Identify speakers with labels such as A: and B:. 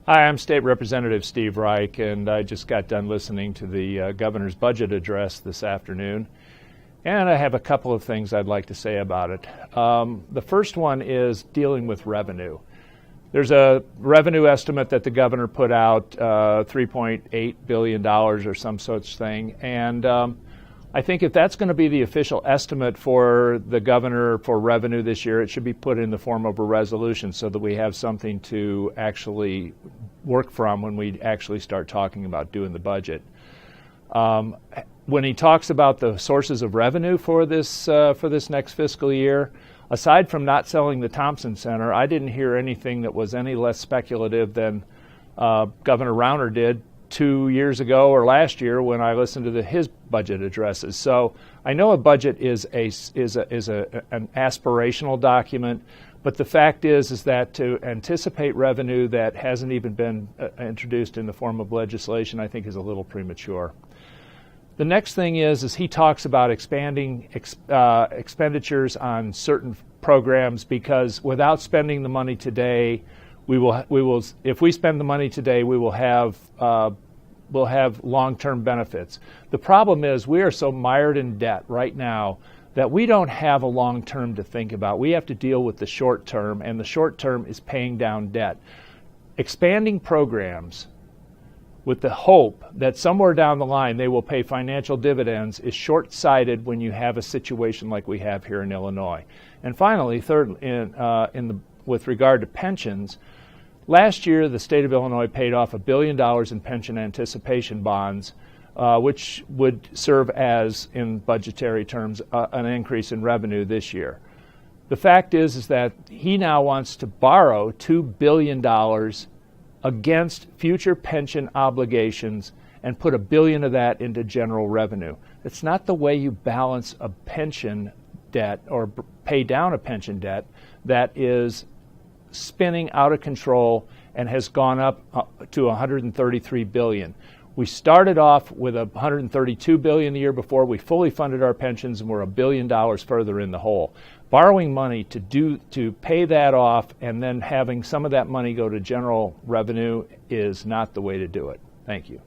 A: Hi, I'm State Representative Steve Reick, and I just got done listening to the governor's budget address this afternoon, and I have a couple of things I'd like to say about it. The first one is dealing with revenue. There's a revenue estimate that the governor put out, $3.8 billion or some such thing, and I think if that's going to be the official estimate for the governor for revenue this year, it should be put in the form of a resolution so that we have something to actually work from when we actually start talking about doing the budget. When he talks about the sources of revenue for this next fiscal year, aside from not selling the Thompson Center, I didn't hear anything that was any less speculative than Governor Rauner did 2 years ago or last year when I listened to his budget addresses. So I know a budget is an aspirational document, but the fact is that to anticipate revenue that hasn't even been introduced in the form of legislation, I think is a little premature. The next thing is he talks about expanding expenditures on certain programs, because without spending the money today, we will if we spend the money today, we'll have long-term benefits. The problem is we are so mired in debt right now that we don't have a long-term to think about. We have to deal with the short term, and the short term is paying down debt. Expanding programs with the hope that somewhere down the line they will pay financial dividends is short-sighted when you have a situation like we have here in Illinois. And finally, third, with regard to pensions, last year the state of Illinois paid off $1 billion in pension anticipation bonds, which would serve as, in budgetary terms, an increase in revenue this year. The fact is that he now wants to borrow $2 billion against future pension obligations and put $1 billion of that into general revenue. It's not the way you balance a pension debt or pay down a pension debt that is spinning out of control and has gone up to $133 billion. We started off with $132 billion the year before. We fully funded our pensions, and we're $1 billion further in the hole. Borrowing money to pay that off and then having some of that money go to general revenue is not the way to do it. Thank you.